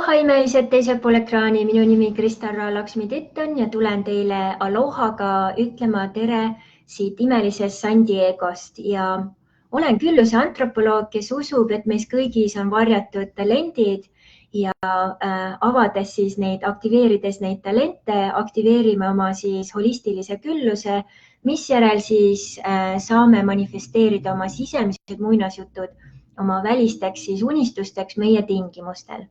Aloha imelised teisel pool ekraani, minu nimi Kristarra Laksmi-Titton ja tulen teile Alohaga ütlema tere siit imelisest San Diegost ja olen külluse antropoloog, kes usub, et meis kõigis on varjatud talendid ja avades siis aktiveerides neid talente, aktiveerime oma siis holistilise külluse, misjärel siis saame manifesteerida oma sisemised muinasjutud oma välisteks siis unistusteks meie tingimustel.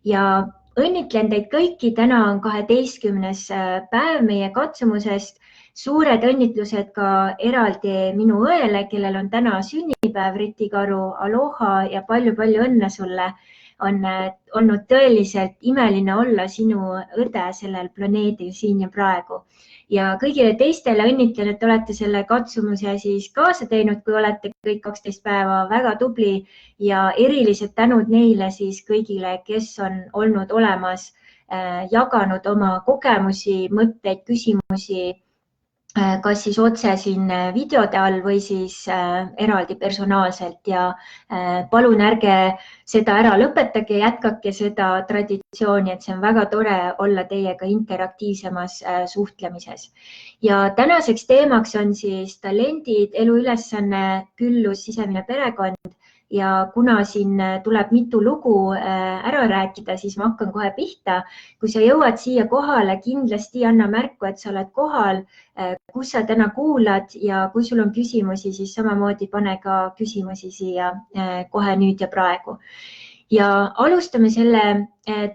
Ja õnnitlen teid kõiki, täna on 12. päev meie katsumusest. Suured õnnitlused ka eraldi minu õele, kellel on täna sünnipäev, Riti Karu, aloha ja palju-palju õnne sulle. On olnud tõeliselt imeline olla sinu õde sellel planeedil siin ja praegu. Ja kõigile teistele õnnitlen, et olete selle katsumuse siis kaasa teinud, kui olete kõik 12 päeva väga tubli ja erilised tänud neile siis kõigile, kes on olnud olemas, jaganud oma kogemusi, mõtteid, küsimusi, kas siis otse siin videode all või siis eraldi personaalselt ja palun ärge seda ära lõpetage, jätkake seda traditsiooni, et see on väga tore olla teiega interaktiivsemas suhtlemises. Ja tänaseks teemaks on siis talendid, eluülesanne, küllus, sisemine perekond. Ja kuna siin tuleb mitu lugu ära rääkida, siis ma hakkan kohe pihta. Kui sa jõuad siia kohale, kindlasti anna märku, et sa oled kohal, kus sa täna kuulad ja kui sul on küsimusi, siis samamoodi pane ka küsimusi siia kohe nüüd ja praegu. Ja alustame selle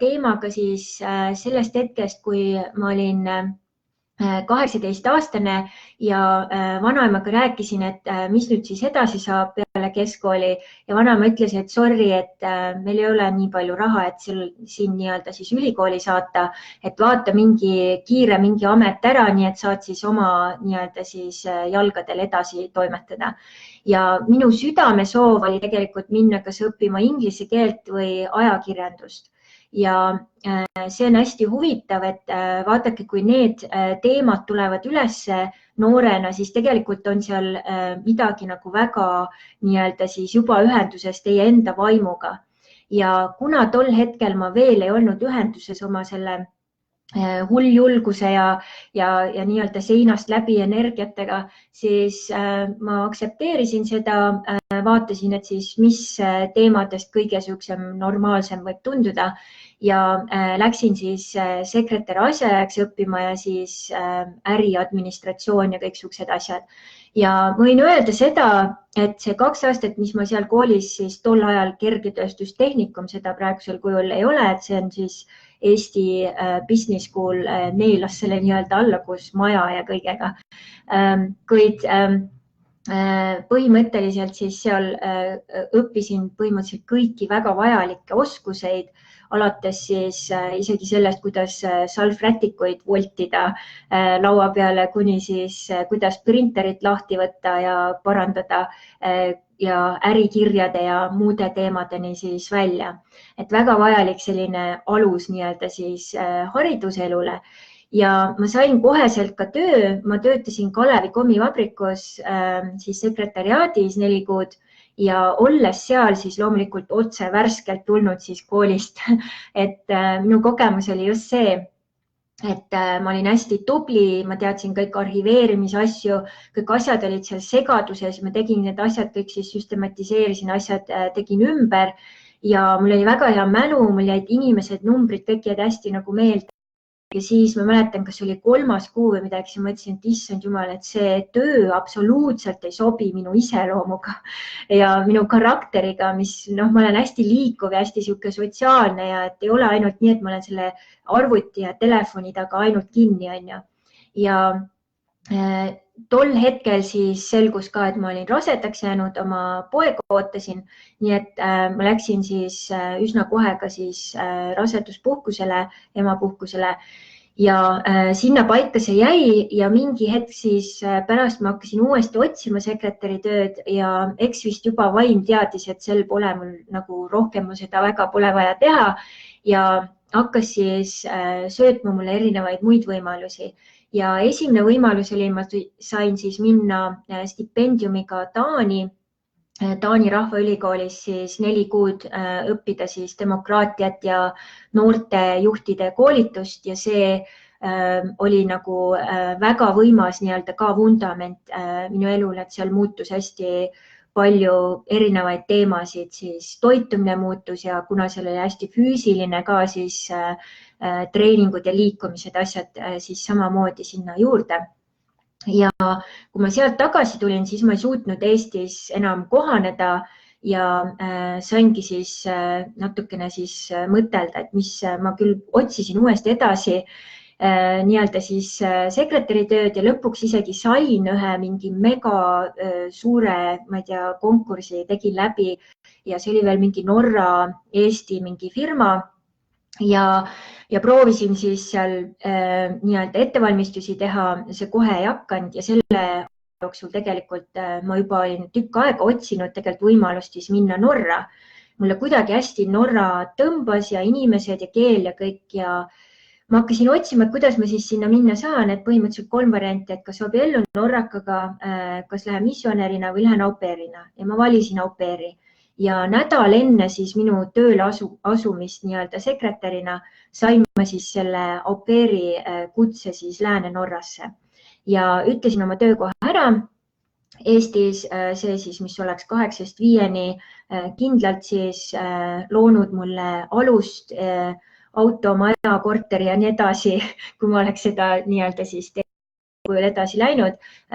teemaga siis sellest hetkest, kui ma olin 18-aastane ja vanaemaga rääkisin, et mis nüüd siis edasi saab peale keskkooli ja vanaema ütles, et sorry, et meil ei ole nii palju raha, et siin nii-öelda siis ülikooli saata, et vaata kiire mingi amet ära, nii et saad siis oma nii-öelda siis jalgadel edasi toimetada. Ja minu südamesoov oli tegelikult minna kas õppima inglise keelt või ajakirjandust. Ja see on hästi huvitav, et vaadake, kui need teemad tulevad ülesse noorena, siis tegelikult on seal midagi nagu väga nii-öelda siis juba ühenduses teie enda vaimuga. Ja kuna tol hetkel ma veel ei olnud ühenduses oma selle hulljulguse ja nii-öelda seinast läbi energiatega, siis ma aktsepteerisin seda, vaatasin, et siis mis teemadest kõige normaalsem võib tunduda ja läksin siis sekretäri asjaajaks õppima ja siis äriadministratsioon ja kõik siuksed asjad. Ja võin öelda seda, et see 2 aastat, mis ma seal koolis siis tol ajal kergetööstustehnikum, seda praegusel kujul ei ole, et see on siis Eesti Business School neelas selle nii-öelda alla, kus maja ja kõigega. Kuid põhimõtteliselt siis seal õppisin põhimõtteliselt kõiki väga vajalikke oskuseid, alates siis isegi sellest, kuidas salvrätikuid voltida laua peale, kuni siis kuidas printerit lahti võtta ja parandada ja ärikirjade ja muude teemadeni siis välja. Et väga vajalik selline alus nii-öelda siis hariduselule. Ja ma sain koheselt ka töö, ma töötasin Kalevi kommivabrikus siis sekretäriaadis 4 kuud ja olles seal siis loomulikult otse värskelt tulnud siis koolist, et minu kogemus oli just see, et ma olin hästi tubli, ma teadsin kõik arhiveerimisasju, kõik asjad olid seal segaduses, ma tegin need asjad, kõik siis süstematiseerisin asjad, tegin ümber ja mul oli väga hea mälu, mul jäid inimesed, numbrid, kõik jäid hästi nagu meelde. Ja siis ma mäletan, kas oli 3. kuu või midagi, siis ma mõtlesin, et issand jumal, et see töö absoluutselt ei sobi minu iseloomuga ja minu karakteriga, mis ma olen hästi liikuv ja hästi sihuke sotsiaalne ja et ei ole ainult nii, et ma olen selle arvuti ja telefoni taga ainult kinni, on ju. Ja tol hetkel siis selgus ka, et ma olin rasedaks jäänud, oma poega ootasin, nii et ma läksin siis üsna kohe ka siis raseduspuhkusele, emapuhkusele ja sinna paika see jäi ja mingi hetk siis pärast ma hakkasin uuesti otsima sekretäri tööd ja eks vist juba vaim teadis, et sel pole mul nagu rohkem seda väga pole vaja teha ja hakkas siis söötma mulle erinevaid muid võimalusi. Ja esimene võimalus oli, ma sain siis minna stipendiumiga Taani Taani Rahvaülikoolis siis 4 kuud õppida siis demokraatiat ja noorte juhtide koolitust ja see oli nagu väga võimas nii-öelda ka vundament minu elul, et seal muutus hästi palju erinevaid teemasid, siis toitumine muutus ja kuna seal oli hästi füüsiline ka, siis treeningud ja liikumised, asjad siis samamoodi sinna juurde. Ja kui ma sealt tagasi tulin, siis ma ei suutnud Eestis enam kohaneda ja saingi siis natukene siis mõtelda, et mis ma küll otsisin uuesti edasi nii-öelda siis sekretäritööd ja lõpuks isegi sain ühe mingi mega suure, ma ei tea, konkursi tegin läbi ja see oli veel mingi Norra Eesti mingi firma ja proovisin siis seal nii-öelda ettevalmistusi teha, see kohe ei hakanud ja selle jooksul tegelikult ma juba olin tükk aega otsinud tegelikult võimalust siis minna Norra. Mulle kuidagi hästi Norra tõmbas ja inimesed ja keel ja kõik ja ma hakkasin otsima, et kuidas ma siis sinna minna saan, et põhimõtteliselt 3 varianti, et kas abiellun norrakaga, kas lähen missionärina või lähen au pair'ina ja ma valisin au pair'i. Ja nädal enne siis minu tööle asumist nii-öelda sekretärina sain ma siis selle au pair'i kutse siis Lääne-Norrasse ja ütlesin oma töökoha ära Eestis, see siis, mis oleks 8-5 kindlalt siis loonud mulle alust, auto, maja, korteri ja nii edasi, kui ma oleks seda nii-öelda siis kui edasi läinud,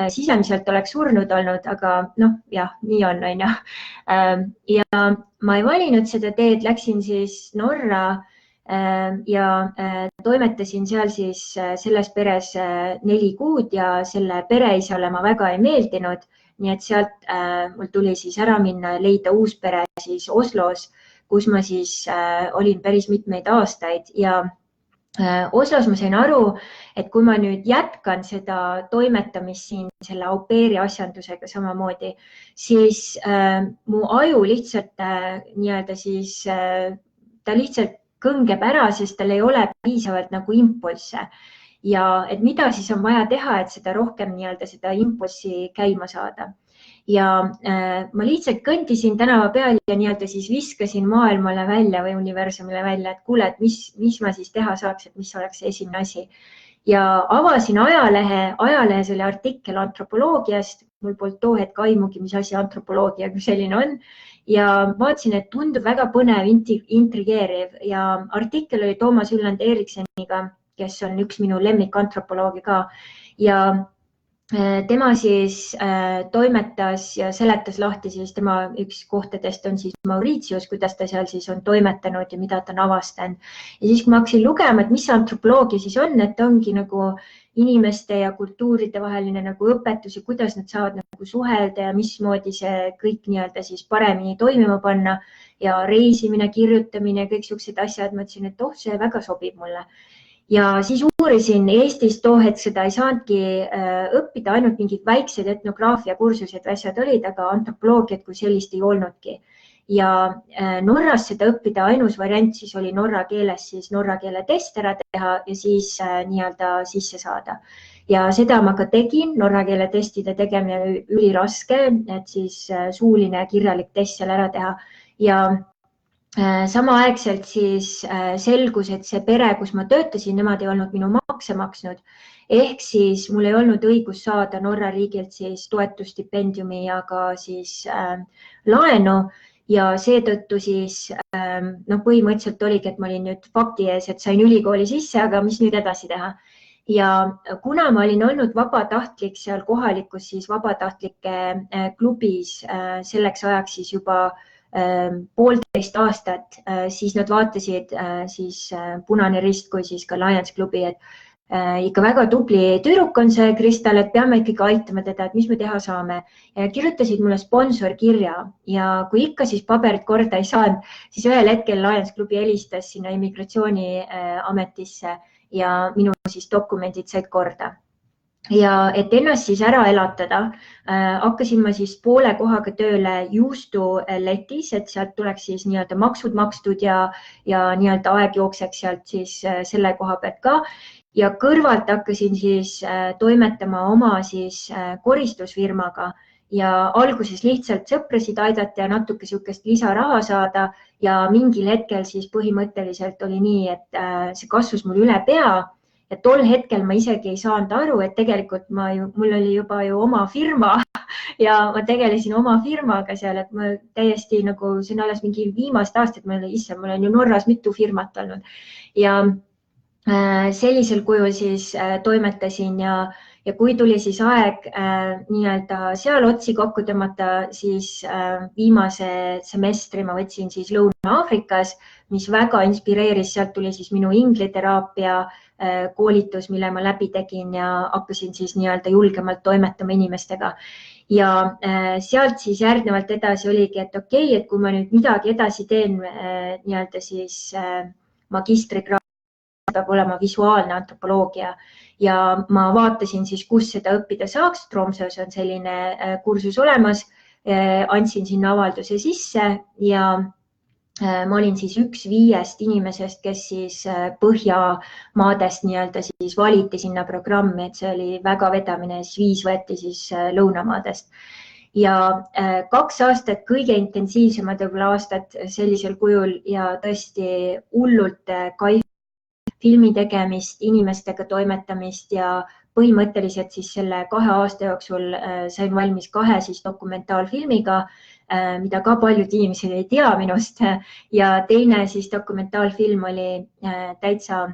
sisemiselt oleks surnud olnud, aga noh, jah, nii on. Ja ma ei valinud seda teed, läksin siis Norra ja toimetasin seal siis selles peres 4 kuud ja selle pereisale ma väga ei meeldinud, nii et sealt mul tuli siis ära minna ja leida uus pere siis Oslos, kus ma siis olin päris mitmeid aastaid ja Oslos ma sain aru, et kui ma nüüd jätkan seda toimetamist siin selle au pair'i asjandusega samamoodi, siis mu aju lihtsalt nii-öelda siis, ta lihtsalt kõngeb ära, sest tal ei ole piisavalt nagu impulsse. Ja et mida siis on vaja teha, et seda rohkem nii-öelda seda impulssi käima saada. Ja ma lihtsalt kõndisin tänava peal ja nii-öelda siis viskasin maailmale välja või universumile välja, et kuule, et mis ma siis teha saaks, et mis oleks esimene asi. Ja avasin ajalehes oli artikkel antropoloogiast, mul polnud too hetk aimugi, mis asi antropoloogia kui selline on. Ja vaatasin, et tundub väga põnev, intrigeeriv ja artikkel oli Toomas Ülland Erikseniga, kes on üks minu lemmikantropoloogi ka ja tema siis toimetas ja seletas lahti siis tema üks kohtadest on siis Mauritius, kuidas ta seal siis on toimetanud ja mida ta on avastanud. Ja siis, kui ma hakkasin lugema, et mis see antropoloogia siis on, et ongi nagu inimeste ja kultuuride vaheline nagu õpetus ja kuidas nad saavad nagu suhelda ja mismoodi see kõik nii-öelda siis paremini toimima panna ja reisimine, kirjutamine ja kõik sellised asjad, ma ütlesin, et see väga sobib mulle. Ja siis uurisin Eestis too hetk seda ei saanudki õppida, ainult mingid väiksed etnograafia kursused või asjad olid, aga antropoloogiat kui sellist ei olnudki. Ja Norras seda õppida ainus variant siis oli norra keeles siis norra keele test ära teha ja siis nii-öelda sisse saada. Ja seda ma ka tegin, norra keele testide tegemine üliraske, et siis suuline ja kirjalik test seal ära teha ja samaaegselt siis selgus, et see pere, kus ma töötasin, nemad ei olnud minu makse maksnud. Ehk siis mul ei olnud õigus saada Norra riigilt siis toetusstipendiumi ja ka siis laenu ja seetõttu siis põhimõtteliselt oligi, et ma olin nüüd fakti ees, et sain ülikooli sisse, aga mis nüüd edasi teha. Ja kuna ma olin olnud vabatahtlik seal kohalikus siis vabatahtlike klubis selleks ajaks siis juba 1,5 aastat, siis nad vaatasid siis Punane Rist kui siis ka Lions klubi, et ikka väga tubli tüdruk on see Kristal, et peame ikkagi aitama teda, et mis me teha saame. Ja kirjutasid mulle sponsorkirja ja kui ikka siis paberit korda ei saanud, siis ühel hetkel Lions klubi helistas sinna immigratsiooniametisse ja minu siis dokumendid said korda. Ja et ennast siis ära elatada, hakkasin ma siis poole kohaga tööle juustuletis, et sealt tuleks siis nii-öelda maksud makstud ja nii-öelda aeg jookseks sealt siis selle koha pealt ka. Ja kõrvalt hakkasin siis toimetama oma siis koristusfirmaga ja alguses lihtsalt sõprasid aidata ja natuke niisugust lisaraha saada ja mingil hetkel siis põhimõtteliselt oli nii, et see kasvas mul üle pea ja tol hetkel ma isegi ei saanud aru, et tegelikult mul oli juba ju oma firma ja ma tegelesin oma firmaga seal, et ma täiesti nagu, see on alles mingi viimast aastat, mul on ju Norras mitu firmat olnud ja sellisel kujul siis toimetasin ja kui tuli siis aeg nii-öelda seal otsi kokku tõmmata, siis viimase semestri ma võtsin siis Lõuna-Aafrikas, mis väga inspireeris, sealt tuli siis minu ingliteraapia koolitus, mille ma läbi tegin ja hakkasin siis nii-öelda julgemalt toimetama inimestega. Ja sealt siis järgnevalt edasi oligi, et okei, et kui ma nüüd midagi edasi teen nii-öelda siis magistrikraadi, peab olema visuaalne antropoloogia ja ma vaatasin siis, kus seda õppida saaks. Tromsøs on selline kursus olemas, andsin sinna avalduse sisse ja ma olin siis üks 5 inimesest, kes siis Põhjamaadest nii-öelda siis valiti sinna programmi, et see oli väga vedamine, siis 5 võeti siis Lõunamaadest. Ja 2 aastat kõige intensiivsemad võib-olla aastad sellisel kujul ja tõesti hullult filmi tegemist, inimestega toimetamist ja põhimõtteliselt siis selle 2 aasta jooksul sain valmis 2 siis dokumentaalfilmiga, mida ka paljud inimesed ei tea minust ja teine siis dokumentaalfilm oli täitsa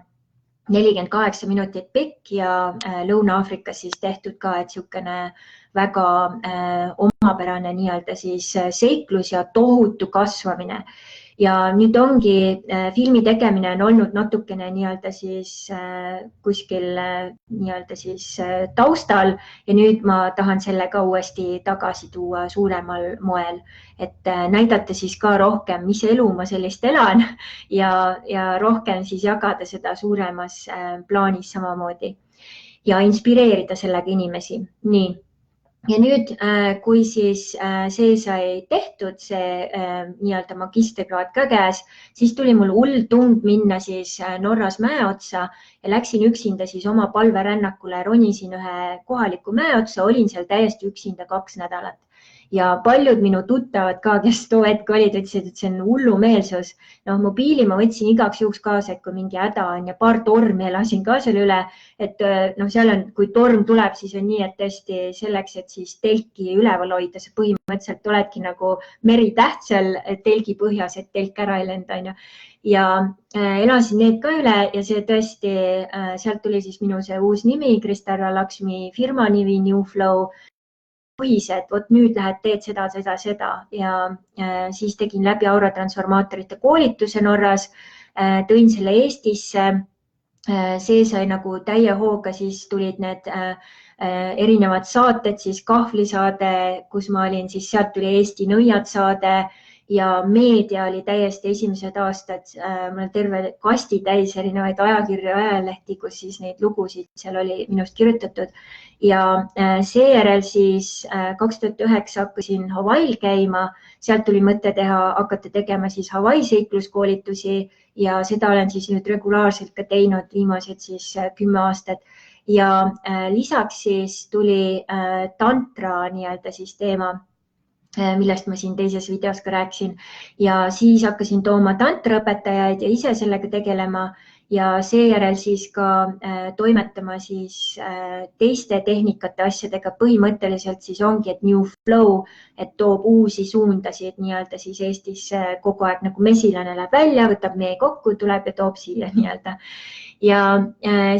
48 minutit pikk ja Lõuna-Aafrikas siis tehtud ka, et niisugune väga omapärane nii-öelda siis seiklus ja tohutu kasvamine. Ja nüüd ongi filmi tegemine on olnud natukene nii-öelda siis kuskil nii-öelda siis taustal ja nüüd ma tahan selle ka uuesti tagasi tuua suuremal moel, et näidata siis ka rohkem, mis elu ma sellist elan ja rohkem siis jagada seda suuremas plaanis samamoodi ja inspireerida sellega inimesi. Nii. Ja nüüd, kui siis see sai tehtud, see nii-öelda magistrikraad ka käes, siis tuli mul hull tung minna siis Norras mäe otsa ja läksin üksinda siis oma palverännakule, ronisin ühe kohaliku mäe otsa, olin seal täiesti üksinda 2 nädalat. Ja paljud minu tuttavad ka, kes too hetk olid, ütlesid, et see on hullumeelsus. Mobiili ma võtsin igaks juhuks kaasa, et kui mingi häda on ja paar tormi elasin ka seal üle, et seal on, kui torm tuleb, siis on nii, et tõesti selleks, et siis telki üleval hoida, sa põhimõtteliselt oledki nagu meritäht seal telgi põhjas, et telk ära ei lenda. Ja elasin need ka üle ja see tõesti, sealt tuli siis minu see uus nimi, Kristarra Laksmi firma nimi New Flow. Põhised, vot nüüd lähed, teed seda ja siis tegin läbi auratransformaatorite koolituse Norras, tõin selle Eestisse, see sai nagu täie hooga, siis tulid need erinevad saated, siis kahvlisaade, kus ma olin, siis sealt tuli Eesti nõiad saade ja meedia oli täiesti esimesed aastad, mul on terve kasti täis erinevaid ajakirju, ajalehti, kus siis neid lugusid seal oli minust kirjutatud. Ja seejärel siis 2009 hakkasin Hawaii'l käima, sealt tuli mõte hakata tegema siis Hawaii seikluskoolitusi ja seda olen siis nüüd regulaarselt ka teinud viimased siis 10 aastat. Ja lisaks siis tuli tantra nii-öelda siis teema, millest ma siin teises videos ka rääkisin ja siis hakkasin tooma tantraõpetajaid ja ise sellega tegelema ja seejärel siis ka toimetama siis teiste tehnikate asjadega. Põhimõtteliselt siis ongi, et New Flow, et toob uusi suundasid nii-öelda siis Eestis kogu aeg nagu mesilane läheb välja, võtab meie kokku, tuleb ja toob siia nii-öelda. Ja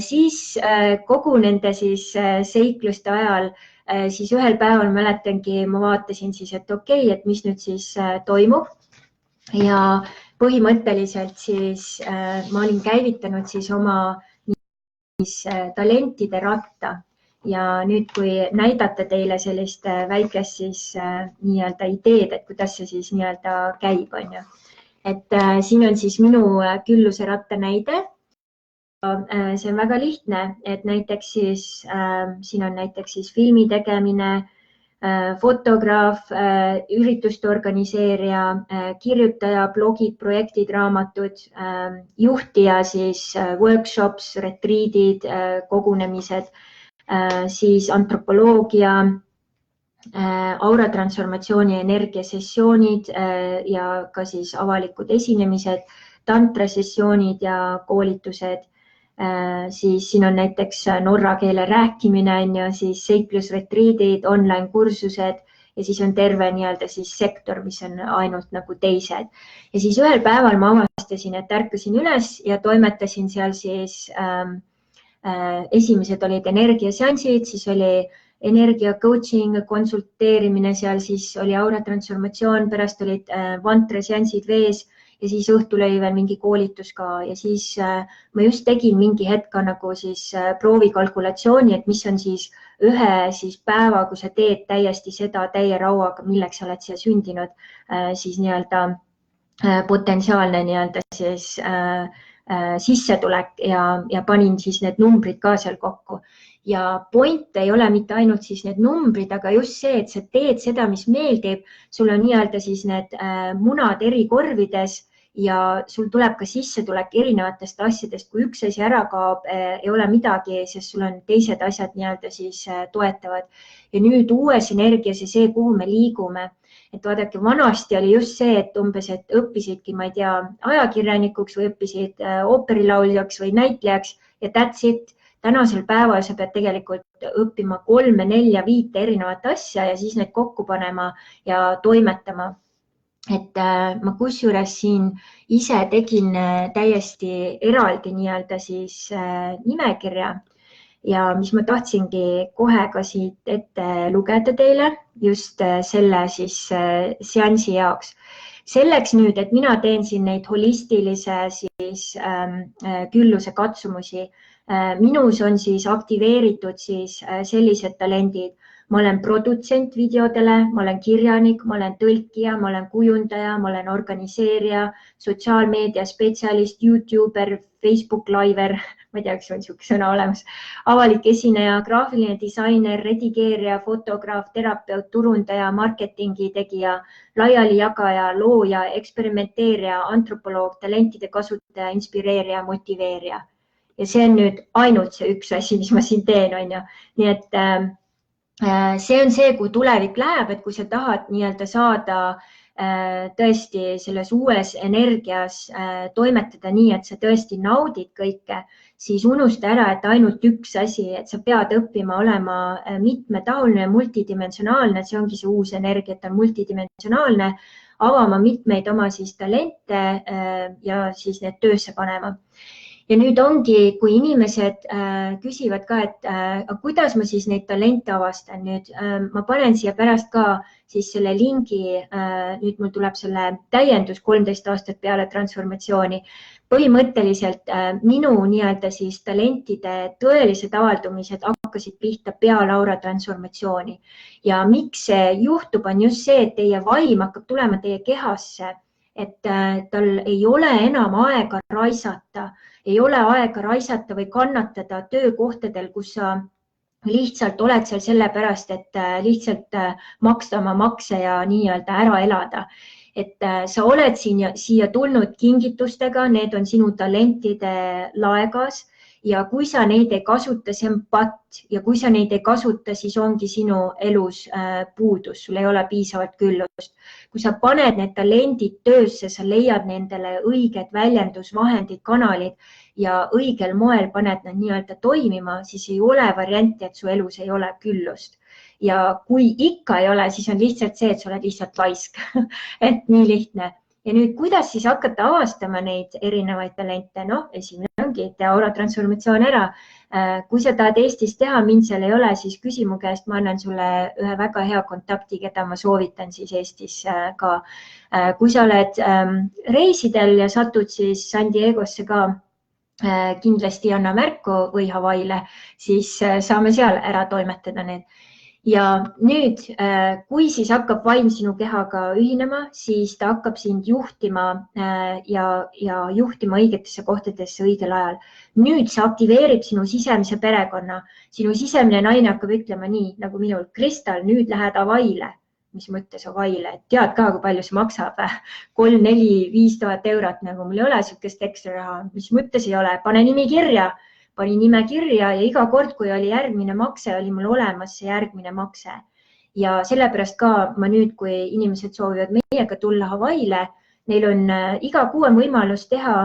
siis kogu nende siis seikluste ajal siis ühel päeval mäletangi, ma vaatasin siis, et okei, et mis nüüd siis toimub ja põhimõtteliselt siis ma olin käivitanud siis oma talentide ratta ja nüüd, kui näidata teile sellist väikest siis nii-öelda ideed, et kuidas see siis nii-öelda käib, on ju. Et siin on siis minu külluse ratta näide. See on väga lihtne, et näiteks siis siin on näiteks siis filmi tegemine, fotograaf, ürituste organiseerija, kirjutaja, blogid, projektid, raamatud, juhtija, siis workshops, retriidid, kogunemised, siis antropoloogia, auratransformatsiooni energiasessioonid ja ka siis avalikud esinemised, tantrasessioonid ja koolitused. Siis siin on näiteks norra keele rääkimine, siis seiklusretriidid, online kursused ja siis on terve nii-öelda siis sektor, mis on ainult nagu teised. Ja siis ühel päeval ma avastasin, et ärkasin üles ja toimetasin seal siis esimesed olid energiaseansid, siis oli energia coaching, konsulteerimine, seal siis oli auratransformatsioon, pärast olid vantraseansid vees ja siis õhtul oli veel mingi koolitus ka ja siis ma just tegin mingi hetk nagu siis proovikalkulatsiooni, et mis on siis ühe siis päeva, kui sa teed täiesti seda täie rauaga, milleks sa oled siia sündinud, siis nii-öelda potentsiaalne nii-öelda siis sissetulek ja panin siis need numbrid ka seal kokku. Ja point ei ole mitte ainult siis need numbrid, aga just see, et sa teed seda, mis meeldib, sul on nii-öelda siis need munad eri korvides ja sul tuleb ka sissetulek erinevatest asjadest. Kui üks asi ära kaob, ei ole midagi, sest sul on teised asjad nii-öelda siis toetavad. Ja nüüd uues energias ja see, kuhu me liigume. Et vaadake, vanasti oli just see, et umbes, et õppisidki, ma ei tea, ajakirjanikuks või õppisid ooperilauljaks või näitlejaks ja that's it. Tänasel päeval sa pead tegelikult õppima 3, 4, 5 erinevat asja ja siis need kokku panema ja toimetama. Et ma kusjuures siin ise tegin täiesti eraldi nii-öelda siis nimekirja ja mis ma tahtsingi kohe ka siit ette lugeda teile just selle siis seansi jaoks. Selleks nüüd, et mina teen siin neid holistilise siis külluse katsumusi, minus on siis aktiveeritud siis sellised talendid. Ma olen produtsent videodele, ma olen kirjanik, ma olen tõlkija, ma olen kujundaja, ma olen organiseerija, sotsiaalmeedia spetsialist, YouTuber, Facebook liver, ma ei tea, kas on niisugune sõna olemas, avalik esineja, graafiline disainer, redigeerija, fotograaf, terapeut, turundaja, marketingi tegija, laialijagaja, looja, eksperimenteerija, antropoloog, talentide kasutaja, inspireerija, motiveerija. Ja see on nüüd ainult see üks asi, mis ma siin teen, on ju. Nii et see on see, kuhu tulevik läheb, et kui sa tahad nii-öelda saada tõesti selles uues energias toimetada nii, et sa tõesti naudid kõike, siis unusta ära, et ainult üks asi, et sa pead õppima olema mitmetahuline, multidimensionaalne, see ongi see uus energia, et ta on multidimensionaalne, avama mitmeid oma siis talente ja siis need töösse panema. Ja nüüd ongi, kui inimesed küsivad ka, et kuidas ma siis neid talente avastan. Nüüd ma panen siia pärast ka siis selle lingi, nüüd mul tuleb selle täiendus 13 aastat peale transformatsiooni. Põhimõtteliselt minu nii-öelda siis talentide tõelised avaldumised hakkasid pihta peale auratransformatsiooni. Ja miks see juhtub, on just see, et teie vaim hakkab tulema teie kehasse, et tal ei ole enam aega raisata. Ei ole aega raisata või kannatada töökohtadel, kus sa lihtsalt oled seal sellepärast, et lihtsalt maksta oma makse ja nii-öelda ära elada. Et sa oled siia tulnud kingitustega, need on sinu talentide laegas ja kui sa neid ei kasuta, see on patt ja kui sa neid ei kasuta, siis ongi sinu elus puudus, sul ei ole piisavalt küllust. Kui sa paned need talendid töösse, sa leiad nendele õiged väljendusvahendid, kanalid ja õigel moel paned nad nii-öelda toimima, siis ei ole varianti, et su elus ei ole küllust. Ja kui ikka ei ole, siis on lihtsalt see, et sa oled lihtsalt laisk. Et nii lihtne. Ja nüüd, kuidas siis hakata avastama neid erinevaid talente? Noh, esimene ongi, tee auratransformatsioon ära. Kui sa tahad Eestis teha, mind seal ei ole, siis küsi mu käest, ma annan sulle ühe väga hea kontakti, keda ma soovitan siis Eestis ka. Kui sa oled reisidel ja satud siis San Diegosse ka, kindlasti anna märku või Hawaiile, siis saame seal ära toimetada need. Ja nüüd, kui siis hakkab vaim sinu kehaga ühinema, siis ta hakkab sind juhtima ja juhtima õigetesse kohtadesse õigel ajal. Nüüd see aktiveerib sinu sisemise perekonna. Sinu sisemine naine hakkab ütlema nii, nagu minul, Kristal, nüüd lähed Hawaiile. Mis mõttes Hawaiile? Tead ka, kui palju see maksab? 3, 4, 5 000 eurot, nagu mul ei ole sihukest ekstra raha. Mis mõttes ei ole? Pane nimi kirja. Pani nime kirja ja iga kord, kui oli järgmine makse, oli mul olemas see järgmine makse. ja sellepärast ka ma nüüd, kui inimesed soovivad meiega tulla Hawaii'le, neil on iga kuu on võimalus teha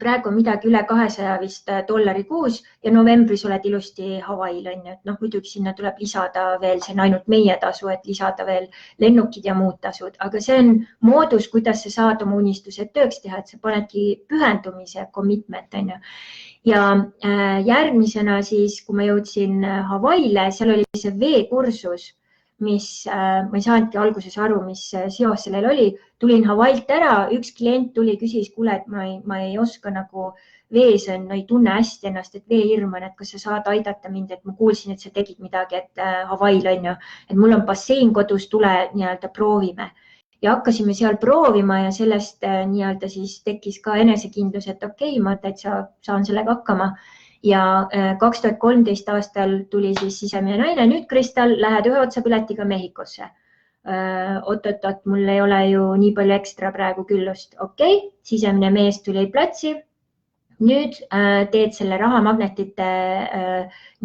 praegu on midagi üle 200 vist dollari kuus ja novembris oled ilusti Hawaii'l, on ju, et noh, muidugi sinna tuleb lisada veel, see on ainult meie tasu, et lisada veel lennukid ja muud tasud, aga see on moodus, kuidas sa saad oma unistused tööks teha, et sa panedki pühendumise commitment, on ju. Ja järgmisena siis, kui ma jõudsin Hawaii'le, seal oli see veekursus, mis ma ei saanudki alguses aru, mis seos sellel oli. Tulin Hawaii'lt ära, üks klient tuli, küsis, kuule, et ma ei oska nagu vees on, no ei tunne hästi ennast, et veehirm on, et kas sa saad aidata mind, et ma kuulsin, et sa tegid midagi, et Hawaii'l on ju, et mul on bassein kodus, tule nii-öelda proovime. Ja hakkasime seal proovima ja sellest nii-öelda siis tekkis ka enesekindlus, et okei, ma täitsa saan sellega hakkama. Ja 2013 aastal tuli siis sisemine naine, nüüd Kristal, lähed ühe otsapiletiga Mehhikosse. Oot, mul ei ole ju nii palju ekstra praegu küllust. Okei, sisemine mees tuli platsi. Nüüd teed selle rahamagnetite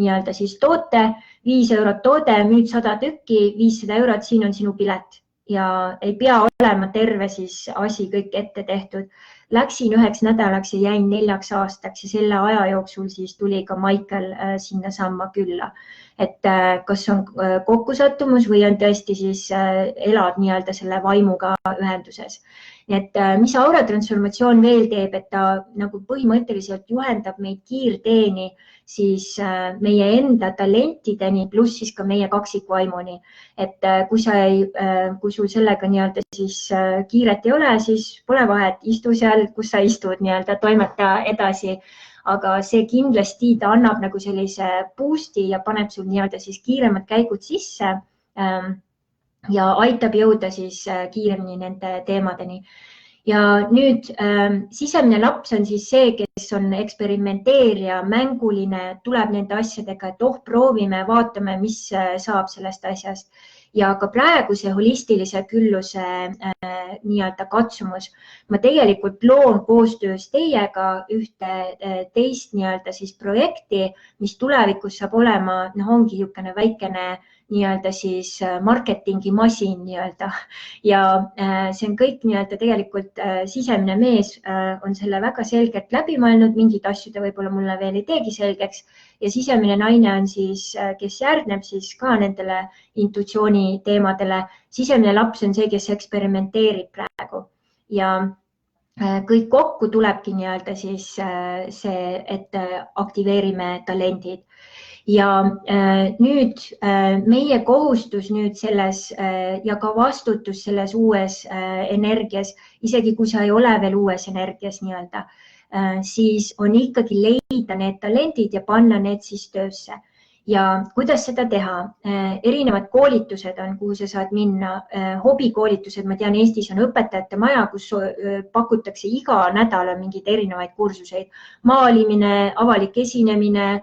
nii-öelda siis toote, 5 eurot toode, müüd 100 tükki, 500 eurot, siin on sinu pilet. Ja ei pea olema terve siis asi kõik ette tehtud. Läksin 9 nädalaks ja jäin 4 aastaks ja selle aja jooksul siis tuli ka Michael sinna samma külla. Et kas on kokkusattumus või on tõesti siis elad nii-öelda selle vaimuga ühenduses. Et mis auratransformatsioon veel teeb, et ta nagu põhimõtteliselt juhendab meid kiirteeni siis meie enda talentideni pluss siis ka meie kaksikvaimuni. Et kui sul sellega nii-öelda siis kiiret ei ole, siis pole vahet, istu seal, kus sa istud, nii-öelda toimeta edasi. Aga see kindlasti ta annab nagu sellise boost'i ja paneb sul nii-öelda siis kiiremad käigud sisse ja aitab jõuda siis kiiremini nende teemadeni. Ja nüüd sisemine laps on siis see, kes on eksperimenteerija, mänguline, tuleb nende asjadega, et proovime, vaatame, mis saab sellest asjast. Ja ka praegu see holistilise külluse nii-öelda katsumus. Ma tegelikult loon koostöös teiega ühte teist nii-öelda siis projekti, mis tulevikus saab olema, ongi niisugune väikene nii-öelda siis marketingi masin nii-öelda. Ja see on kõik nii-öelda tegelikult sisemine mees on selle väga selgelt läbi mõelnud, mingid asju ta võib-olla mulle veel ei teegi selgeks ja sisemine naine on siis, kes järgneb siis ka nendele intuitsiooni teemadele. Sisemine laps on see, kes eksperimenteerib praegu ja kõik kokku tulebki nii-öelda siis see, et aktiveerime talendid. Ja nüüd meie kohustus nüüd selles ja ka vastutus selles uues energias, isegi kui sa ei ole veel uues energias nii-öelda, siis on ikkagi leida need talendid ja panna need siis töösse. Ja kuidas seda teha? Erinevad koolitused on, kuhu sa saad minna, hobikoolitused, ma tean, Eestis on õpetajate maja, kus pakutakse iga nädal mingeid erinevaid kursuseid, maalimine, avalik esinemine,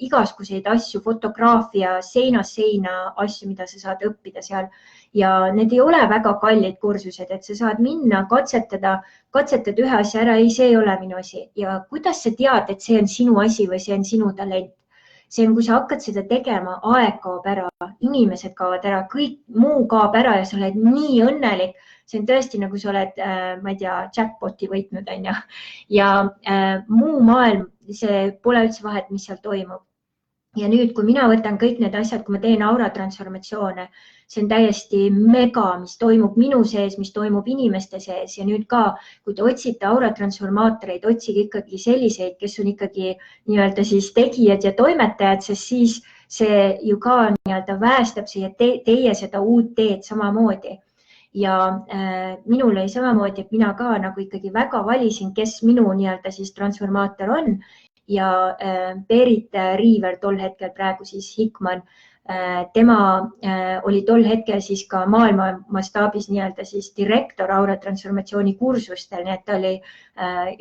igasuguseid asju, fotograafia, seinast seina asju, mida sa saad õppida seal. Ja need ei ole väga kallid kursused, et sa saad minna, katsetad ühe asja ära, ei, see ei ole minu asi. Ja kuidas sa tead, et see on sinu asi või see on sinu talent? See on, kui sa hakkad seda tegema, aeg kaob ära, inimesed kaovad ära, kõik muu kaob ära ja sa oled nii õnnelik. See on tõesti nagu sa oled, ma ei tea, jackpoti võitnud, on ju. Ja muu maailm, see pole üldse vahet, mis seal toimub. Ja nüüd, kui mina võtan kõik need asjad, kui ma teen auratransformatsioone, see on täiesti mega, mis toimub minu sees, mis toimub inimeste sees ja nüüd ka, kui te otsite auratransformaatoreid, otsige ikkagi selliseid, kes on ikkagi nii-öelda siis tegijad ja toimetajad, sest siis see ju ka nii-öelda päästab siia teie seda uut teed samamoodi. Ja minul oli samamoodi, et mina ka nagu ikkagi väga valisin, kes minu nii-öelda siis transformaator on. Ja Berit Riiver tol hetkel praegu siis Hickman, tema oli tol hetkel siis ka maailma mastaabis nii-öelda siis direktor auratransformatsiooni kursustel, nii et ta oli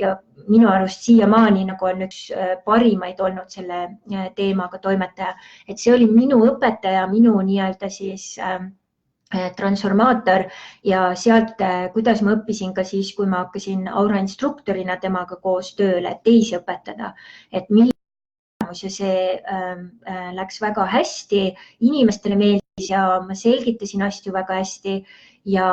ja minu arust siiamaani nagu on üks parimaid olnud selle teemaga toimetaja. Et see oli minu õpetaja, minu nii-öelda siis transformaator ja sealt, kuidas ma õppisin ka siis, kui ma hakkasin aurainstruktorina temaga koos tööle, et teisi õpetada, et ja see läks väga hästi, inimestele meeldis ja ma selgitasin asju väga hästi ja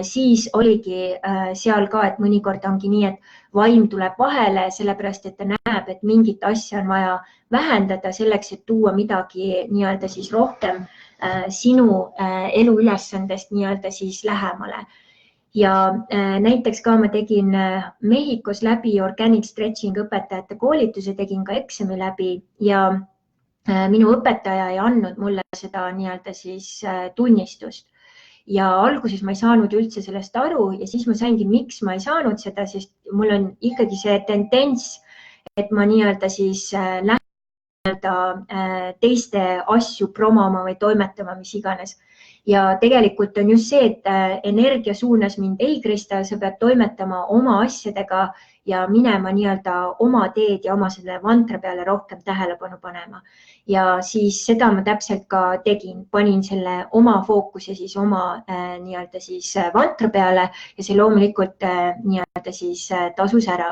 siis oligi seal ka, et mõnikord ongi nii, et vaim tuleb vahele, sellepärast et ta näeb, et mingit asja on vaja vähendada selleks, et tuua midagi nii-öelda siis rohkem sinu eluülesandest nii-öelda siis lähemale. Ja näiteks ka ma tegin Mehhikos läbi organic stretching õpetajate koolituse, tegin ka eksami läbi ja minu õpetaja ei andnud mulle seda nii-öelda siis tunnistust. Ja alguses ma ei saanud üldse sellest aru ja siis ma saingi, miks ma ei saanud seda, sest mul on ikkagi see tendents, et ma nii-öelda siis lähen teiste asju promoma või toimetama, mis iganes. Ja tegelikult on just see, et energia suunas mind ei, Krista, sa pead toimetama oma asjadega ja minema nii-öelda oma teed ja oma selle mantra peale rohkem tähelepanu panema. Ja siis seda ma täpselt ka tegin, panin selle oma fookuse siis oma nii-öelda siis mantra peale ja see loomulikult nii-öelda siis tasus ära.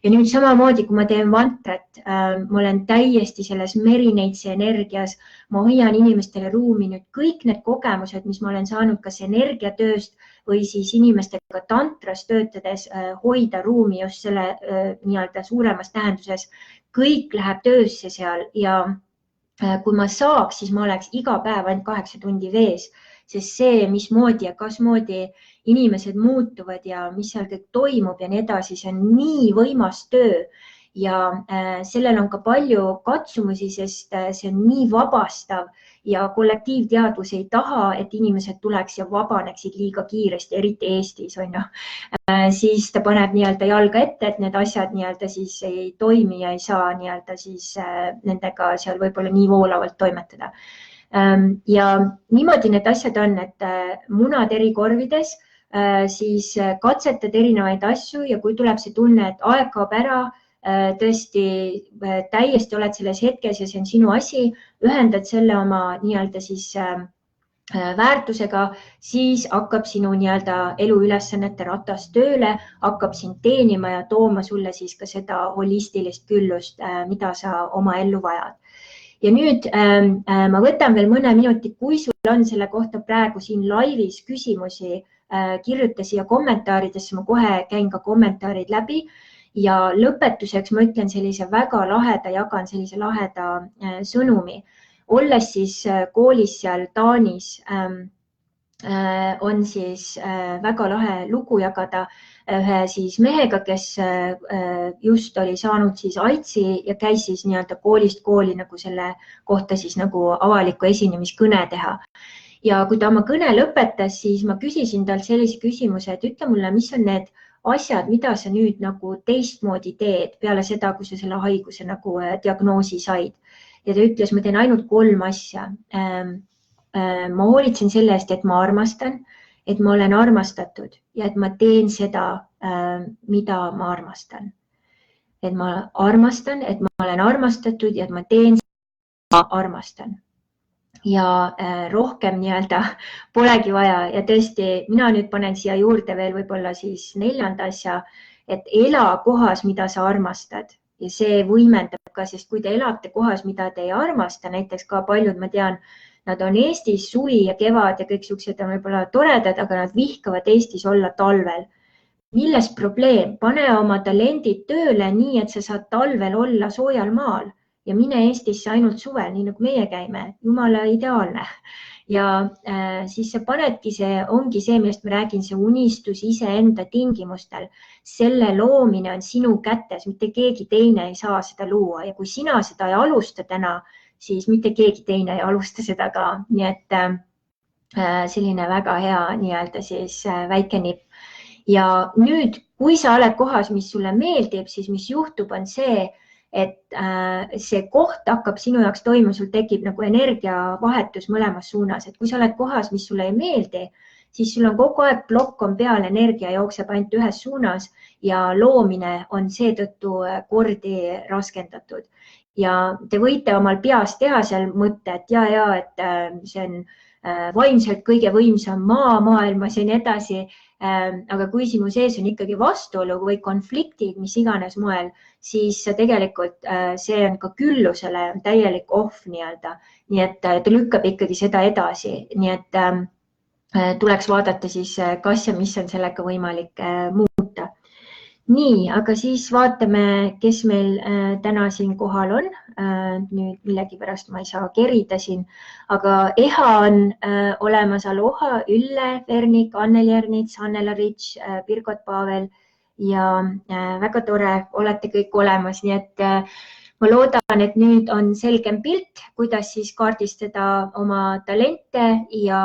Ja nüüd samamoodi, kui ma teen mantrat, ma olen täiesti selles merineitse energias, ma hoian inimestele ruumi nüüd kõik need kogemused, mis ma olen saanud kas energiatööst või siis inimestega tantras töötades hoida ruumi just selle nii-öelda suuremas tähenduses. Kõik läheb töösse seal ja kui ma saaks, siis ma oleks iga päev ainult 8 tundi vees, sest see, mismoodi ja kasmoodi inimesed muutuvad ja mis seal kõik toimub ja nii edasi, see on nii võimas töö ja sellel on ka palju katsumusi, sest see on nii vabastav ja kollektiivteadvus ei taha, et inimesed tuleks ja vabaneksid liiga kiiresti, eriti Eestis, on ju. Siis ta paneb nii-öelda jalga ette, et need asjad nii-öelda siis ei toimi ja ei saa nii-öelda siis nendega seal võib-olla nii voolavalt toimetada. Ja niimoodi need asjad on, et munad eri korvides, siis katsetad erinevaid asju ja kui tuleb see tunne, et aeg kaob ära, tõesti täiesti oled selles hetkes ja see on sinu asi, ühendad selle oma nii-öelda siis väärtusega, siis hakkab sinu nii-öelda eluülesannete ratas tööle, hakkab sind teenima ja tooma sulle siis ka seda holistilist küllust, mida sa oma ellu vajad. Ja nüüd ma võtan veel mõne minuti, kui sul on selle kohta praegu siin laivis küsimusi, kirjuta siia kommentaaridesse, ma kohe käin ka kommentaarid läbi. Ja lõpetuseks ma ütlen sellise väga laheda, jagan sellise laheda sõnumi. Olles siis koolis seal Taanis, on siis väga lahe lugu jagada ühe siis mehega, kes just oli saanud siis AIDSi ja käis siis nii-öelda koolist kooli nagu selle kohta siis nagu avaliku esinemiskõne teha. Ja kui ta oma kõne lõpetas, siis ma küsisin talt sellise küsimuse, et ütle mulle, mis on need asjad, mida sa nüüd nagu teistmoodi teed peale seda, kui sa selle haiguse nagu diagnoosi said. Ja ta ütles, ma teen ainult 3 asja. Ma hoolitsen selle eest, et ma armastan, et ma olen armastatud ja et ma teen seda, mida ma armastan. Et ma armastan, et ma olen armastatud ja et ma teen seda, ma armastan. Ja rohkem nii-öelda polegi vaja ja tõesti, mina nüüd panen siia juurde veel võib-olla siis 4. asja, et ela kohas, mida sa armastad ja see võimendab ka, sest kui te elate kohas, mida te ei armasta, näiteks ka paljud, ma tean, nad on Eestis suvi ja kevad ja kõik siuksed on võib-olla toredad, aga nad vihkavad Eestis olla talvel. Milles probleem? Pane oma talendid tööle nii, et sa saad talvel olla soojal maal. Ja mine Eestisse ainult suvel, nii nagu meie käime, jumala ideaalne. Ja siis sa panedki, see ongi see, millest ma räägin, see unistus iseenda tingimustel. Selle loomine on sinu kätes, mitte keegi teine ei saa seda luua ja kui sina seda ei alusta täna, siis mitte keegi teine ei alusta seda ka. Nii et selline väga hea nii-öelda siis väike nipp. Ja nüüd, kui sa oled kohas, mis sulle meeldib, siis mis juhtub on see, et see koht hakkab sinu jaoks toimuma, sul tekib nagu energiavahetus mõlemas suunas, et kui sa oled kohas, mis sulle ei meeldi, siis sul on kogu aeg plokk on peal, energia jookseb ainult ühes suunas ja loomine on seetõttu kordi raskendatud. Ja te võite omal peas teha seal mõtte, et et see on vaimselt kõige võimsam maa maailmas ja nii edasi. Aga kui sinu sees on ikkagi vastuolu või konfliktid, mis iganes moel, siis tegelikult see on ka küllusele täielik off nii-öelda. Nii et ta lükkab ikkagi seda edasi. Nii et tuleks vaadata siis, kas ja mis on sellega võimalik muuta. Nii, aga siis vaatame, kes meil täna siin kohal on. Nüüd millegipärast ma ei saa kerida siin, aga Eha on olemas, Aloha, Ülle Vernik, Anneli Ernits, Annela Rits, Birgot Pavel ja väga tore, olete kõik olemas, nii et ma loodan, et nüüd on selgem pilt, kuidas siis kaardistada oma talente ja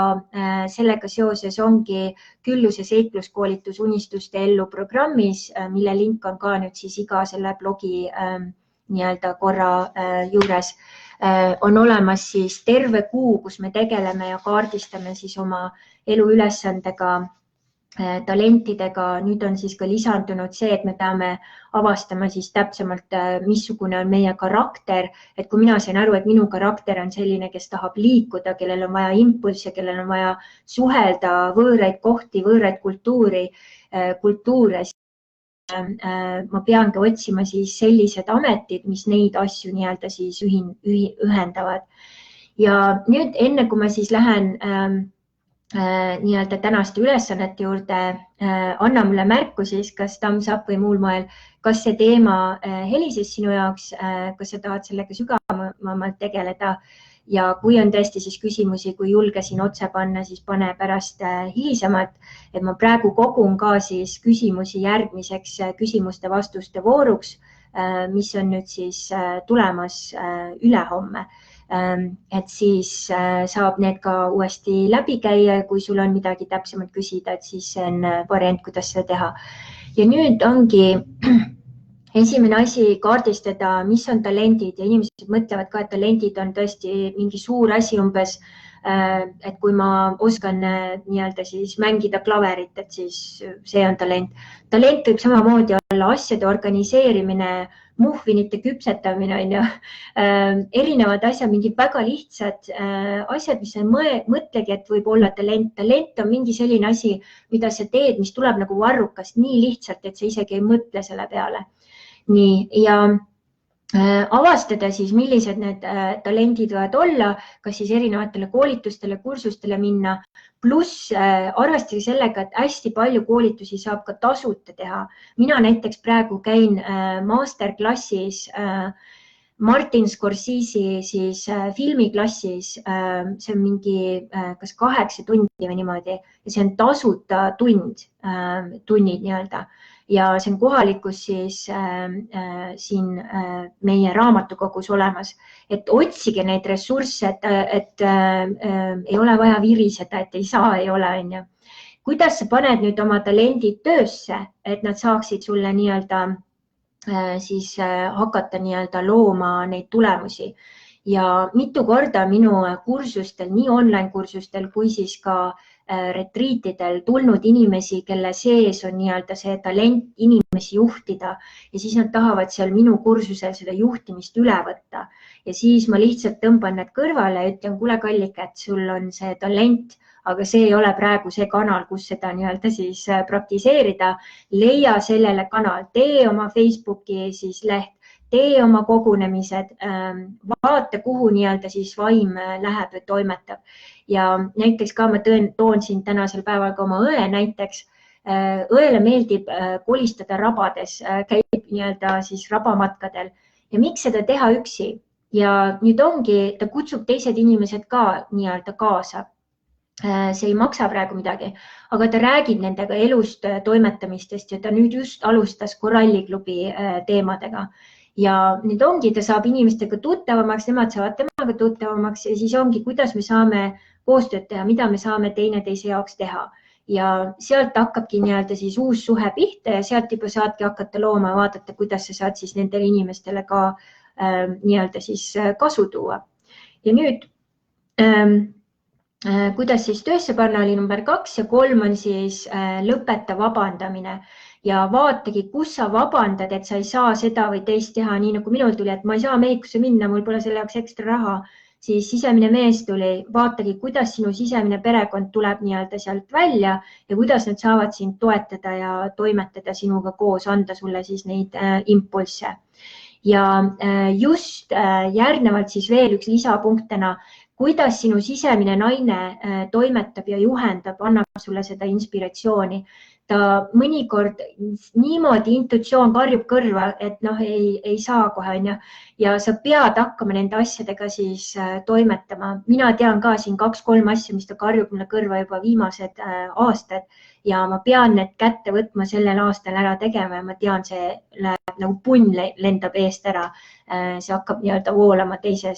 sellega seoses ongi Külluse seikluskoolitus unistuste ellu programmis, mille link on ka nüüd siis iga selle blogi nii-öelda korra juures. On olemas siis terve kuu, kus me tegeleme ja kaardistame siis oma eluülesandega, talentidega. Nüüd on siis ka lisandunud see, et me peame avastama siis täpsemalt, missugune on meie karakter. Et kui mina sain aru, et minu karakter on selline, kes tahab liikuda, kellel on vaja impulsse, kellel on vaja suhelda võõraid kohti, võõraid kultuure, ma peangi otsima siis sellised ametid, mis neid asju nii-öelda siis ühendavad. Ja nüüd enne, kui ma siis lähen nii-öelda tänaste ülesannete juurde, anna mulle märku siis, kas thumbs up või muul moel, kas see teema helises sinu jaoks, kas sa tahad sellega sügavamalt tegeleda ja kui on tõesti siis küsimusi, kui julge siin otse panna, siis pane pärast hilisemalt, et ma praegu kogun ka siis küsimusi järgmiseks küsimuste-vastuste vooruks, mis on nüüd siis tulemas ülehomme. Et siis saab need ka uuesti läbi käia ja kui sul on midagi täpsemalt küsida, et siis see on variant, kuidas seda teha. Ja nüüd ongi esimene asi kaardistada, mis on talendid ja inimesed mõtlevad ka, et talendid on tõesti mingi suur asi umbes, et kui ma oskan nii-öelda siis mängida klaverit, et siis see on talent. Talent võib samamoodi olla asjade organiseerimine, muhvinite küpsetamine, erinevad asjad, mingid väga lihtsad asjad, mis ei mõtlegi, et võib olla talent. Talent on mingi selline asi, mida sa teed, mis tuleb nagu varrukast nii lihtsalt, et sa isegi ei mõtle selle peale. Nii, ja avastada siis, millised need talendid võivad olla, kas siis erinevatele koolitustele, kursustele minna, pluss arvestage sellega, et hästi palju koolitusi saab ka tasuta teha. Mina näiteks praegu käin masterklassis Martin Scorsese siis filmiklassis, see on mingi kas 8 tundi või niimoodi ja see on tasuta tunnid nii-öelda. Ja see on kohalikus siis siin meie raamatukogus olemas, et otsige neid ressursse, et ei ole vaja viriseda, et ei saa, ei ole. Kuidas sa paned nüüd oma talendid töösse, et nad saaksid sulle nii-öelda siis hakata nii-öelda looma neid tulemusi. Ja mitu korda minu kursustel, nii online kursustel kui siis ka retriitidel tulnud inimesi, kelle sees on nii-öelda see talent inimesi juhtida ja siis nad tahavad seal minu kursusel seda juhtimist üle võtta. Ja siis ma lihtsalt tõmban need kõrvale ja ütlen, kuule kallike, et sul on see talent, aga see ei ole praegu see kanal, kus seda nii-öelda siis praktiseerida. Leia sellele kanal, tee oma Facebooki siis leht, tee oma kogunemised, vaata, kuhu nii-öelda siis vaim läheb ja toimetab. Ja näiteks ka ma toon siin tänasel päeval ka oma õe näiteks. Õele meeldib kolistada rabades, käib nii-öelda siis rabamatkadel. Ja miks seda teha üksi? Ja nüüd ongi, ta kutsub teised inimesed ka nii-öelda kaasa. See ei maksa praegu midagi, aga ta räägib nendega elust, toimetamistest ja ta nüüd just alustas koralliklubi teemadega. Ja nüüd ongi, ta saab inimestega tuttavamaks, nemad saavad temaga tuttavamaks ja siis ongi, kuidas me saame koostööd teha, mida me saame teineteise jaoks teha. Ja sealt hakkabki nii-öelda siis uus suhe pihta ja sealt juba saadki hakata looma ja vaadata, kuidas sa saad siis nendele inimestele ka nii-öelda siis kasu tuua. Ja nüüd, kuidas siis töösse panna oli number 2 ja 3 on siis lõpeta vabandamine. Ja vaatagi, kus sa vabandad, et sa ei saa seda või teist teha, nii nagu minul tuli, et ma ei saa meikusse minna, mul pole selle jaoks ekstra raha, siis sisemine mees tuli, vaatagi, kuidas sinu sisemine perekond tuleb nii-öelda sealt välja ja kuidas nad saavad sind toetada ja toimetada sinuga koos, anda sulle siis neid impulsse. Ja just järgnevalt siis veel üks lisapunktena, kuidas sinu sisemine naine toimetab ja juhendab, annab sulle seda inspiratsiooni. Ta mõnikord niimoodi intuitsioon karjub kõrva, et ei saa kohe, on ju. Ja sa pead hakkama nende asjadega siis toimetama. Mina tean ka siin 2-3 asja, mis ta karjub mulle kõrva juba viimased aastad ja ma pean need kätte võtma sellel aastal ära tegema ja ma tean, see läheb nagu punn lendab eest ära. See hakkab nii-öelda voolama teisel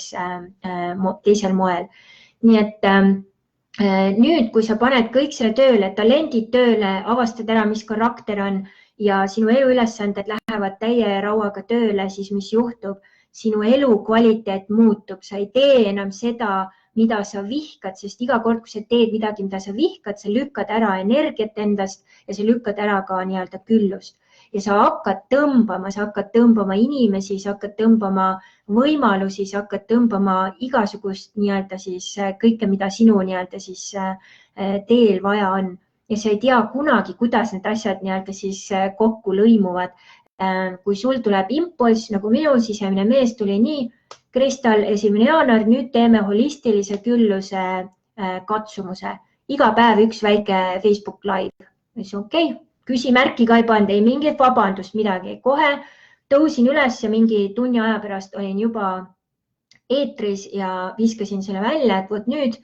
moel. Nii et nüüd, kui sa paned kõik selle tööle, talendid tööle, avastad ära, mis karakter on ja sinu eluülesanded lähevad täie rauaga tööle, siis mis juhtub? Sinu elu kvaliteet muutub, sa ei tee enam seda, mida sa vihkad, sest iga kord, kui sa teed midagi, mida sa vihkad, sa lükkad ära energiat endast ja sa lükkad ära ka nii-öelda küllust. Ja sa hakkad tõmbama inimesi, sa hakkad tõmbama võimalusi, sa hakkad tõmbama igasugust nii-öelda siis kõike, mida sinu nii-öelda siis teel vaja on. Ja sa ei tea kunagi, kuidas need asjad nii-öelda siis kokku lõimuvad. Kui sul tuleb impulss, nagu minul sisemine mees tuli nii, Kristal, 1. jaanuar, nüüd teeme holistilise külluse katsumuse. Iga päev üks väike Facebook live. Okei. Küsimärki ka ei pannud, ei mingit vabandust, midagi. Kohe tõusin üles ja mingi tunni aja pärast olin juba eetris ja viskasin selle välja, et võt nüüd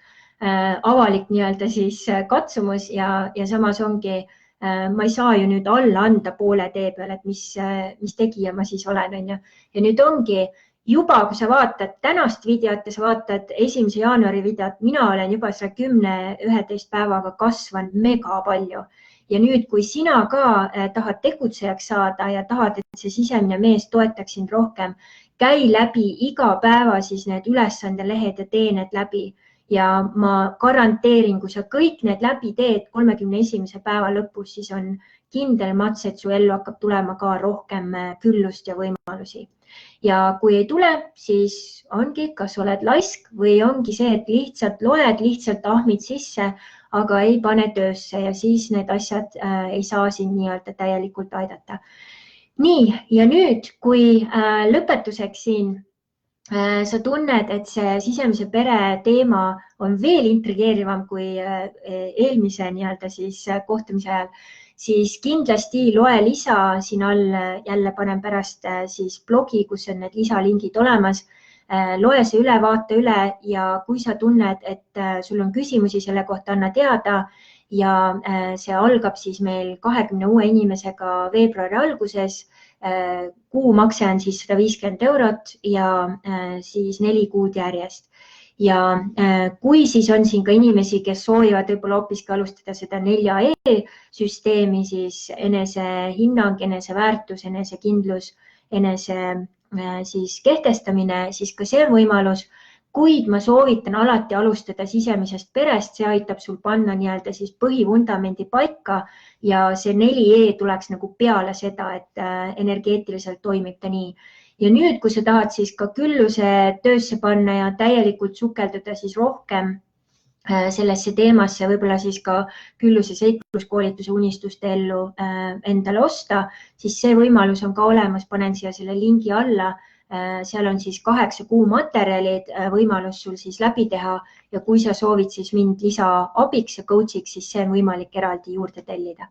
avalik nii-öelda siis katsumus ja samas ongi, ma ei saa ju nüüd alla anda poole tee peal, et mis tegija ma siis olen, on ju. Ja nüüd ongi juba, kui sa vaatad tänast videot ja sa vaatad 1. jaanuari videot, mina olen juba selle 10-11 päevaga kasvanud mega palju. Ja nüüd, kui sina ka tahad tegutsejaks saada ja tahad, et see sisemine mees toetaks sind rohkem, käi läbi iga päeva siis need ülesandelehed ja tee need läbi. Ja ma garanteerin, kui sa kõik need läbi teed 31. päeva lõpus, siis on kindel mats, et su ellu hakkab tulema ka rohkem küllust ja võimalusi. Ja kui ei tule, siis ongi, kas oled laisk või ongi see, et lihtsalt loed, lihtsalt ahmid sisse, aga ei pane töösse ja siis need asjad ei saa siin nii-öelda täielikult aidata. Nii, ja nüüd, kui lõpetuseks siin sa tunned, et see sisemise pere teema on veel intrigeerivam kui eelmise nii-öelda siis kohtumise ajal, siis kindlasti loe lisa, siin all jälle panen pärast siis blogi, kus on need lisalingid olemas. Loe see ülevaate üle ja kui sa tunned, et sul on küsimusi selle kohta, anna teada ja see algab siis meil 20 uue inimesega veebruari alguses. Kuumakse on siis 150 € ja siis 4 kuud järjest. Ja kui siis on siin ka inimesi, kes soovivad võib-olla hoopiski alustada seda 4E süsteemi, siis enesehinnang, eneseväärtus, enesekindlus, enese siis kehtestamine, siis ka see on võimalus, kuid ma soovitan alati alustada sisemisest perest, see aitab sul panna nii-öelda siis põhivundamendi paika ja see 4E tuleks nagu peale seda, et energeetiliselt toimib ta nii. Ja nüüd, kui sa tahad siis ka külluse töösse panna ja täielikult sukelduda siis rohkem sellesse teemasse, võib-olla siis ka külluse seikluskoolituse unistuste ellu endale osta, siis see võimalus on ka olemas, panen siia selle lingi alla. Seal on siis 8 kuu materjalid, võimalus sul siis läbi teha ja kui sa soovid siis mind lisaabiks ja coachiks, siis see on võimalik eraldi juurde tellida.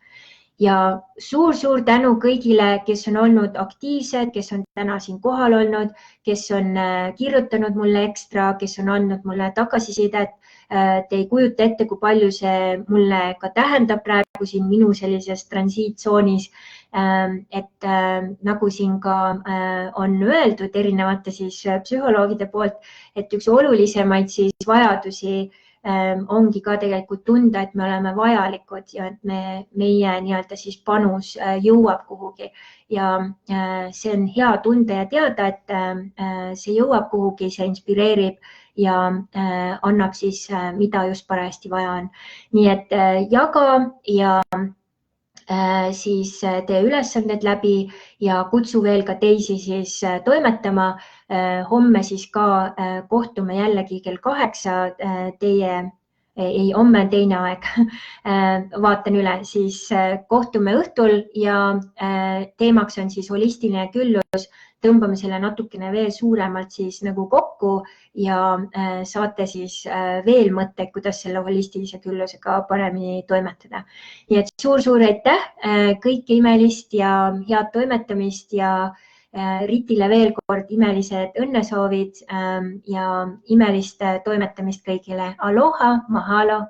Ja suur-suur tänu kõigile, kes on olnud aktiivsed, kes on täna siin kohal olnud, kes on kirjutanud mulle ekstra, kes on andnud mulle tagasisidet. Te ei kujuta ette, kui palju see mulle ka tähendab praegu siin minu sellises transiitsoonis, et nagu siin ka on öeldud erinevate siis psühholoogide poolt, et üks olulisemaid siis vajadusi ongi ka tegelikult tunda, et me oleme vajalikud ja et meie nii-öelda siis panus jõuab kuhugi. Ja see on hea tunda ja teada, et see jõuab kuhugi, see inspireerib ja annab siis, mida just parajasti vaja on. Nii et jaga ja siis tee ülesanded läbi ja kutsu veel ka teisi siis toimetama. Homme siis ka kohtume jällegi kell 8 teie ei, homme on teine aeg vaatan üle, siis kohtume õhtul ja teemaks on siis holistiline küllus. Tõmbame selle natukene veel suuremalt siis nagu kokku ja saate siis veel mõtteid, kuidas selle holistilise küllusega paremini toimetada. Nii et suur-suur aitäh, kõike imelist ja head toimetamist ja Ritile veel kord imelised õnnesoovid ja imelist toimetamist kõigile. Aloha, mahalo!